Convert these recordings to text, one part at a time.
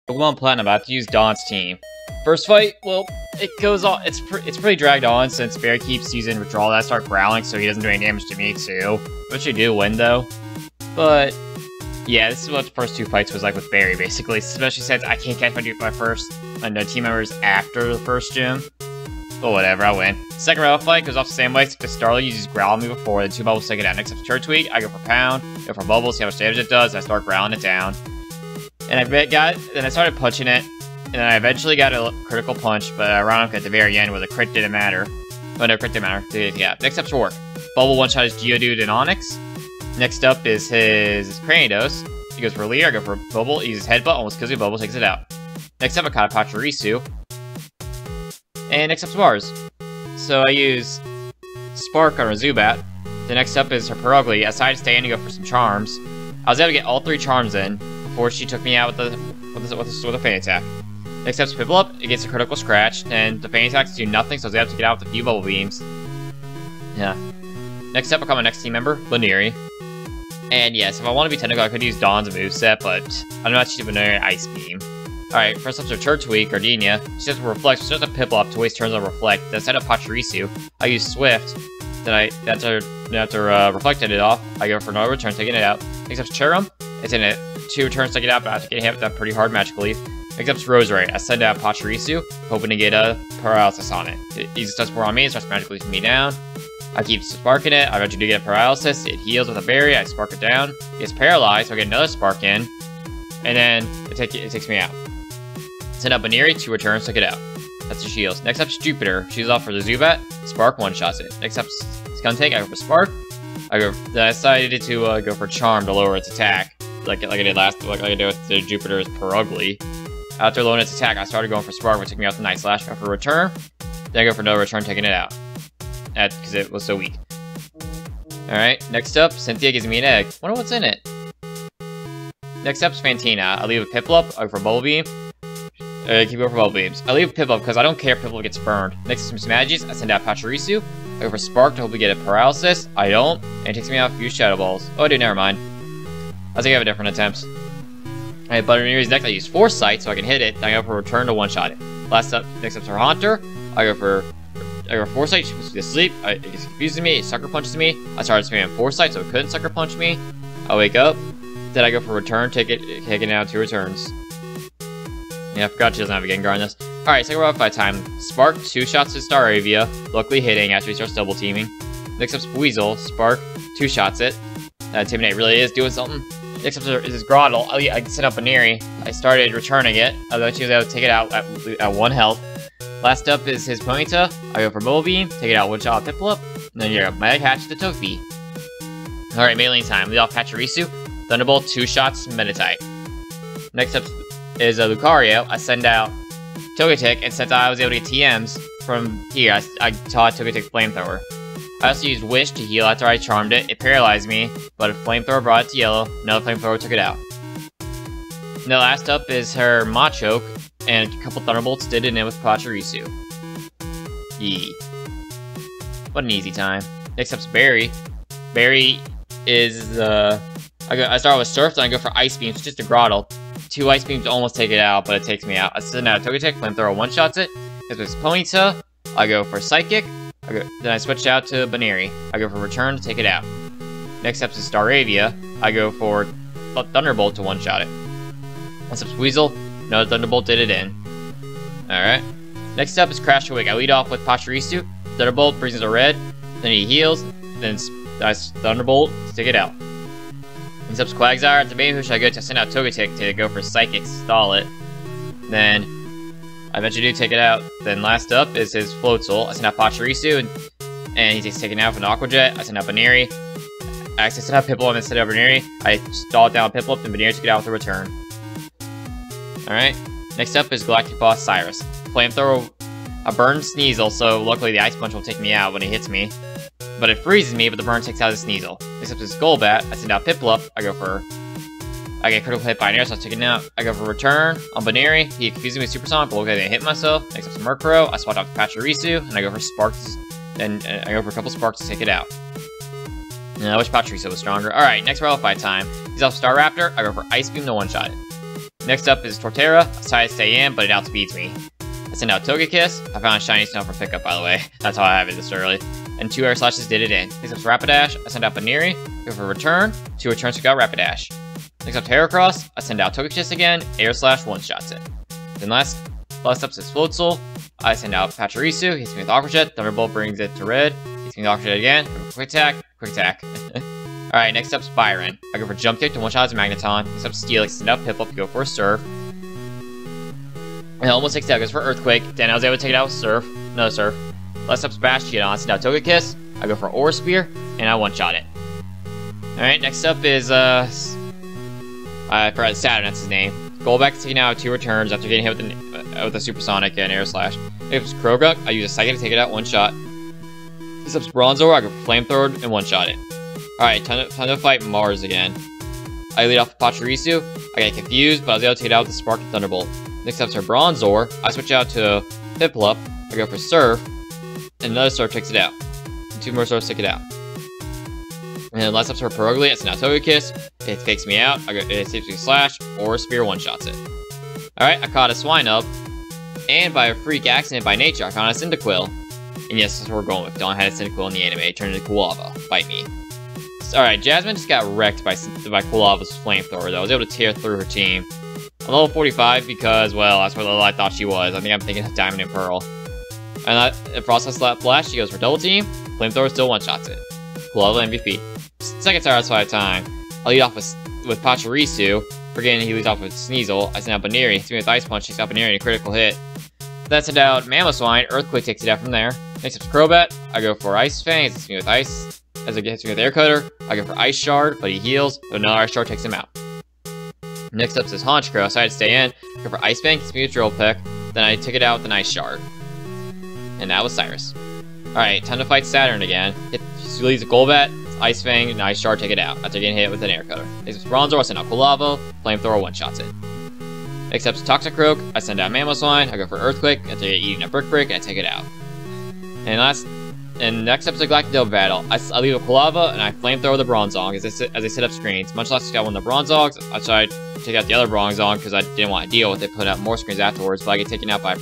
Pokemon Platinum, I have to use Dawn's team. First fight, well, it goes on. It's pretty dragged on since Barry keeps using withdrawal. I start growling, so he doesn't do any damage to me too. Which I do win though. But yeah, this is what the first two fights was like with Barry, basically. Especially since I can't catch my first team members after the first gym. But whatever, I win. Second round fight goes off the same way, except the Starly uses Growl on me before, the two bubbles take it out. Next up, Church Week, I go for Pound, go for Bubbles, see how much damage it does, I start growling it down. And then I started punching it, and then I eventually got a critical punch, but ironic at the very end where the crit didn't matter. Oh no, crit didn't matter. Yeah. Next up's Rourke. Bubble one-shot his Geodude and Onix. Next up is his Cranidos. He goes for Leer, I go for Bubble, he uses Headbutt, almost kills me, Bubble takes it out. Next up, I caught a Pachirisu. And next up's Mars. So I use Spark on a Zubat. The next up is her Perugly. I decided to stay in to go for some charms. I was able to get all three charms in before she took me out with a Feint Attack. Next up's Piplup. It gets a critical scratch, and the Feint Attacks do nothing, so I was able to get out with a few Bubble Beams. Yeah. Next up, I call my next team member, Baneri. And yes, if I want to be technical, I could use Dawn's moveset, but I'm not choosing Baneri Ice Beam. Alright, first up's her Church Week, Gardenia. She says Reflect, so she does a Piplup to waste turns on Reflect. Then instead of Pachirisu, I use Swift. Then after reflected it off, I go for another return, taking it out. Next up's Cherum. It's in it. 2 returns to get out, but I have to get hit with that pretty hard Magic Leaf. Next up's Roserade. I send out Pachirisu, hoping to get a Paralysis on it. It does more on me, it starts Magic Leafing me down. I keep sparking it, I eventually do get a Paralysis. It heals with a Berry, I spark it down. It gets paralyzed, so I get another Spark in. And then it takes me out. Send out Baneri, 2 returns, took it out. That's the shields. Next up's Jupiter. She's off for the Zubat. Spark one-shots it. Next up's Skuntank. I go for Spark. Then I decided to go for Charm to lower its attack, like I did like I did with the Jupiter's Perugly. After lowering its attack, I started going for Spark, which took me out the Night Slash. Go for Return. Then I go for no return, taking it out. Because it was so weak. Alright, next up, Cynthia gives me an egg. Wonder what's in it. Next up's Fantina. I leave a Piplup. I go for Bubble Beam. Keep going for Bubble Beams. I leave Piplup because I don't care if Piplup gets burned. Next to some Smashes, I send out Pachirisu. I go for Spark to hopefully get a Paralysis. I don't, and it takes me out a few Shadow Balls. Oh, I do, never mind. I think I have a different attempt. Alright, Butterbeer's next, I use Foresight so I can hit it. Then I go for Return to one-shot it. Next up's her Haunter. I go for Foresight, she puts me to sleep. It confuses me, it Sucker Punches me. I started spamming Foresight so it couldn't Sucker Punch me. I wake up. Then I go for Return, taking out 2 returns. Yeah, I forgot she doesn't have a Gengar on this. Alright, second round fight time. Spark, 2 shots to Staravia, luckily hitting after he starts double teaming. Next up's Weasel. Spark, 2 shots it. Intimidate really is doing something. Next up is his Groddle. I set up Baneri. I started returning it. I thought she was able to take it out at 1 health. Last up is his Ponyta. I go for Bubble Beam, take it out one shot Piplup. And then you're Mag Hatch to Togepi. Alright, Mailing time. Lead off Pachirisu. Thunderbolt, 2 shots, Meditite. Next up is Lucario. I send out Togetic, and since I was able to get TMs from here, I taught Togetic Flamethrower. I also used Wish to heal after I charmed it. It paralyzed me, but a Flamethrower brought it to yellow. Another Flamethrower took it out. And the last up is her Machoke, and a couple Thunderbolts did it in with Pachirisu. Yee. What an easy time. Next up's Barry. Barry is, I start with Surf, then I go for Ice Beams, just a Groddle. 2 Ice Beams almost take it out, but it takes me out. I send out Togetic, Flamethrower one-shots it. This was Ponyta. I go for Psychic. Then I switch out to Baneri. I go for Return to take it out. Next up is Staravia. I go for Thunderbolt to one-shot it. Next up is Weasel. Another Thunderbolt did it in. Alright. Next up is Crash Awake. I lead off with Pachirisu. Thunderbolt brings it to red. Then he heals. Then I Thunderbolt to take it out. Next up is Quagsire. At the main push, I go to send out Togetic to go for Psychic, stall it. Then I eventually do take it out. Then last up is his Floatzel. I send out Pachirisu, and he takes taken out with an Aqua Jet. I send out Baneri. I actually send out Piplup instead of Baneri. I stalled down Piplup, and Baneri took it out with a return. Alright. Next up is Galactic Boss Cyrus. Flamethrower, a burn Sneasel, so luckily the Ice Punch will take me out when he hits me. But it freezes me, but the burn takes out the Sneasel. Next up is Golbat. I send out Piplup. I get critical hit by an air, so I take it out. I go for Return on Baneri. He confuses me with Supersonic, but okay, I hit myself. Next up is Murkrow. I swap out to Pachirisu, and I go for Sparks. And I go for a couple Sparks to take it out. And I wish Pachirisu was stronger. Alright, next Royal Fight time. He's off Staraptor. I go for Ice Beam to one-shot it. Next up is Torterra. I try to stay in, but it outspeeds me. I send out Togekiss. I found a shiny snow for pickup, by the way. That's how I have it this early. And 2 air slashes did it in. Next up is Rapidash. I send out Baneri. Go for a return. 2 returns to go Rapidash. Next up Heracross. I send out Togekiss again. Air slash one-shots it. Then last up is Floatzel. I send out Pachirisu. Hits me with Aqua Jet. Thunderbolt brings it to red. Hits me with Aqua Jet again. Quick attack. Quick attack. Alright, next up's Byron. I go for Jump Kick to one-shot his Magneton. Next up Steel. I send out Piplup to go for a Surf. And it almost takes it out. Goes for Earthquake. Then I was able to take it out with Surf. Another Surf. Last up's Bastion. I send out Togekiss. I go for Aura Spear. And I one-shot it. Alright, next up is, I forgot Saturn, that's his name. Golbat taking out 2 returns after getting hit with the Supersonic and Air Slash. Next up's Kroga. I use a Psychic to take it out one-shot. Next up's Bronzor. I go for Flamethrower and one-shot it. Alright, time to fight Mars again. I lead off with Pachirisu. I get confused, but I was able to take it out with the Spark and Thunderbolt. Next up's her Bronzor. I switch out to Piplup. I go for Surf. And another Surf takes it out. And 2 more Surfs take it out. And then last up's her Perugly. I send out Togekiss. It fakes me out. It escapes me Slash. Or Spear one-shots it. Alright, I caught a Swinub. And by a freak accident by nature, I found a Cyndaquil. And yes, that's what we're going with. Dawn had a Cyndaquil in the anime. It turned into Quilava. Bite me. Alright, Jasmine just got wrecked by Quilava's Flamethrower, though. I was able to tear through her team. I'm level 45 because, well, that's what level I thought she was. I think I'm thinking of Diamond and Pearl. And in Process Flash, she goes for Double Team. Flamethrower still one-shots it. Quilava MVP. Second satisfied time. I'll lead off with Pachirisu. Forgetting he leads off with Sneasel. I send out Baneri. Hits me with Ice Punch. Takes out Baneri in a critical hit. Then I send out Mamoswine. Earthquake takes it out from there. Next up's Crobat. I go for Ice Fang. It hits me with Ice. As it hits me with Air Cutter, I go for Ice Shard, but he heals, but another Ice Shard takes him out. Next up is Honchkrow, so I had to stay in. Go for Ice Fang, hits me with Drill Peck, then I took it out with an Ice Shard. And that was Cyrus. Alright, time to fight Saturn again. He leaves a Golbat, Ice Fang, and Ice Shard take it out after getting hit with an Air Cutter. Next up is Bronzor, I send out Quilava, Flamethrower one-shots it. Next up is Toxicroak, I send out Mamoswine, I go for Earthquake, after eating a Brick Break, and I take it out. And next up is a Galactic battle. I leave a Quilava and I Flamethrower the Bronzong as I set up screens. Much less got one of the Bronzogs. I tried to take out the other Bronzong because I didn't want to deal with it, put out more screens afterwards, but I get taken out by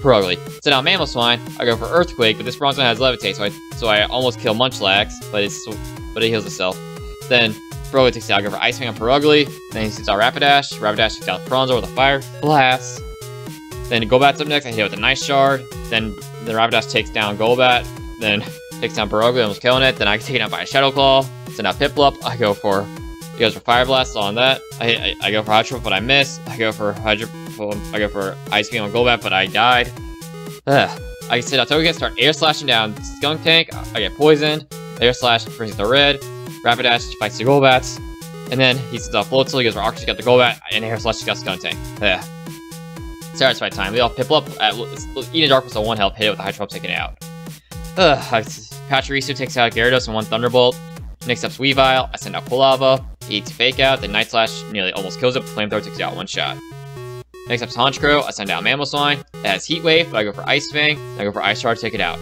Perugly. Send out Mamoswine, I go for Earthquake, but this Bronzong has Levitate, so I almost kill Munchlax, but it heals itself. Then Perugly takes it out, I go for Ice Fang on Perugly, then he sends out Rapidash. Rapidash takes out Bronzor with a Fire Blast. Then Golbat's up next, I hit it with a Nice Shard. Then the Rapidash takes down Golbat. Then takes down Perugly, almost killing it. Then I get taken out by a Shadow Claw. Send out Piplup. He goes for Fire Blast on that. I go for Hydro, but I miss. I go for Ice Beam on Golbat, but I died. I send out Togekiss, start Air Slashing down Skunk Tank. I get poisoned. Air Slash brings the red. Rapidash fights the Golbats. And then he sends out Floatzel. He goes for Arctic, got the Golbat, and Air Slash got Skunk Tank. Satisfied time. Lead off Piplup. Eating Dark was a 1 health. Hit it with the Hydro, taking it out. Pachirisu takes out Gyarados and 1 Thunderbolt. Next up's Weavile. I send out Quilava. He eats Fake Out. Then Night Slash nearly almost kills it, but Flamethrower takes it out 1 shot. Next up's Honchkrow. I send out Mamoswine. It has Heat Wave, but I go for Ice Fang. I go for Ice Shard to take it out.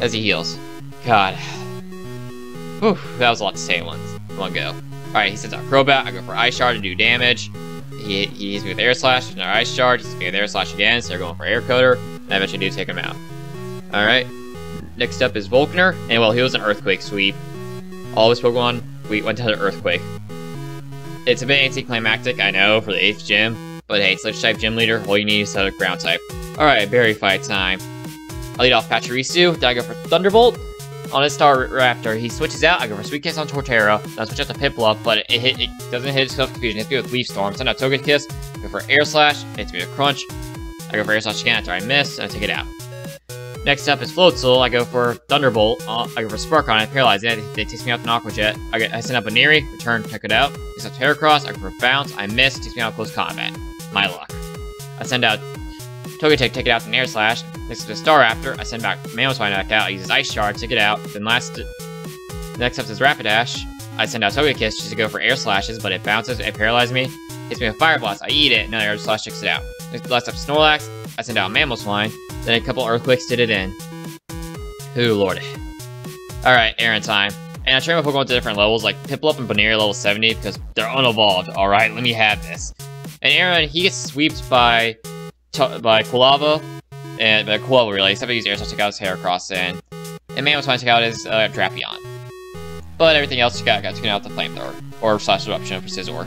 As he heals. God. Whew, that was a lot to say in one go. Alright, he sends out Crobat. I go for Ice Shard to do damage. He hits me with Air Slash, another Ice Shard. He hits me with Air Slash again, so they're going for Air Cutter. And I eventually do take him out. Alright. Next up is Volkner, and well, he was an Earthquake sweep. All his Pokemon went to the Earthquake. It's a bit anticlimactic, I know, for the 8th gym, but hey, Switch type gym leader, all you need is a ground type. Alright, berry fight time. I lead off Pachirisu, then I go for Thunderbolt. On his Staraptor, he switches out, I go for Sweet Kiss on Torterra, then I switch out to Piplup, but it doesn't hit his Confusion, it hits me with Leaf Storm. Send out Togekiss, go for Air Slash, it hits me with Crunch. I go for Air Slash again after I miss, and I take it out. Next up is Floatzel. I go for Thunderbolt. I go for Spark on it, Paralyze it. It takes me out with an Aqua Jet. I send up a Baneri, return, check it out. Next up Heracross. I go for Bounce. I miss. Takes me out Close Combat. My luck. I send out Togetic, take it out with an Air Slash. Next up is Staraptor. I send back Mamoswine back out. I use his Ice Shard, take it out. Then next up is Rapidash. I send out Togekiss just to go for Air Slashes, but it bounces. It paralyzes me. Hits me with Fire Blast. I eat it. Another Air Slash takes it out. Last up Snorlax. I send out Mamoswine. Then a couple Earthquakes did it in. Ooh, lordy. Alright, Aaron time. And I train my Pokemon to different levels, like Piplup and Baneri level 70, because they're unevolved. Alright, let me have this. And Aaron, he gets sweeped by Quilava, and by Quilava really, except he used Air Slash to take out his Heracross, and Man was trying to take out his Drapion. But everything else got taken out with the Flamethrower, or slash eruption for Scizor.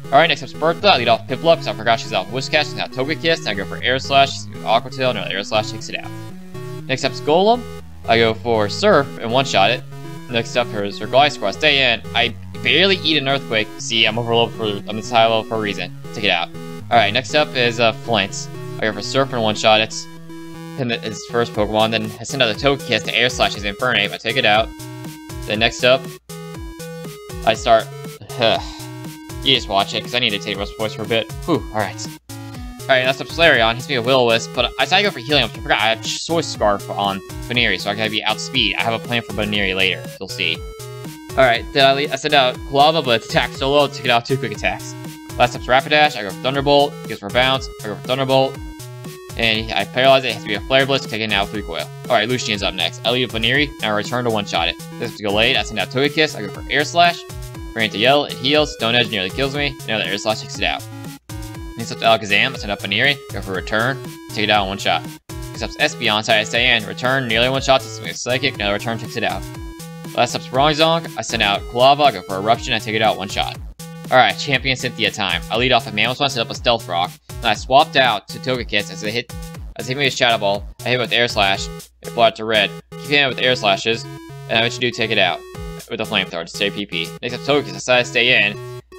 Alright, next up's Bertha. I lead off Piplup because I forgot she's out Whiscash, she's now Togekiss, and I go for Air Slash, she's with Aqua Tail, and Air Slash takes it out. Next up's Golem. I go for Surf and one-shot it. Next up is her Gliscor. Stay in. I barely eat an Earthquake. See, I'm I'm this high level for a reason. Take it out. Alright, next up is Flint. I go for Surf and one-shot it. And his first Pokemon. Then I send out the Togekiss to Air Slash his Infernape. I take it out. Then next up, I start... You just watch it, because I need to take Rust Voice for a bit. Whew, alright. Alright, next up Flareon, hits me a Will-O-Wisp, but I decided to go for Helium, I forgot I have Choice Scarf on Baneri, so I can be outspeed. I have a plan for Baneri later, you'll see. Alright, then I send out Quilava, but it's attacked so low, to take it out 2 quick attacks. Last up's Rapidash, I go for Thunderbolt, he goes for Bounce, I go for Thunderbolt, and I paralyze it, it has to be a Flare Blitz, take it out 3 Coil. Alright, Lucian's up next. I leave Baneri, and I return to one-shot it. This is Gallade, I send out Togekiss, I go for Air Slash, bring it to Yell, it heals, Stone Edge nearly kills me, now the Air Slash takes it out. Next up to Alakazam, I send up Baneri, go for Return, take it out in one shot. Next up's Espeon, I stay in, Return, nearly one shot, takes me a Psychic, another Return takes it out. Last up's Bronzong, I send out Quilava, I go for Eruption, I take it out one shot. Alright, Champion Cynthia time. I lead off a Mammoth, set up a Stealth Rock, and I swapped out to Togekiss as I hit me a Shadow Ball, I hit it with Air Slash, it flew out to red, keep hitting it with Air Slashes, and I eventually do take it out with a Flamethrower to stay PP. Next up Togekiss, I decide to stay in,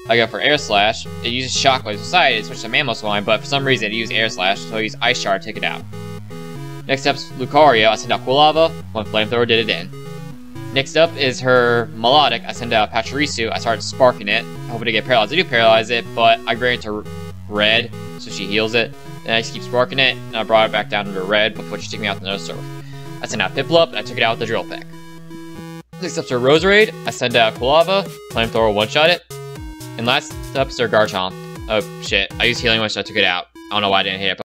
I go for Air Slash, it uses Shockwave, decided to switch to Mammoth line, but for some reason it used Air Slash, so I use Ice Shard to take it out. Next up's Lucario, I send out Quilava, one Flamethrower did it in. Next up is her Melodic, I send out Pachirisu, I started sparking it, hoping to get paralyzed. I do paralyze it, but I grade it to red, so she heals it. Then I just keep sparking it, and I brought it back down to red before she took me out the No Surf. I send out Piplup, and I took it out with the Drill Peck. Next up's her Roserade, I send out Quilava, Flamethrower one-shot it. And last up's her Garchomp. Oh shit, I used Healing Wish, so I took it out. I don't know why I didn't hit it.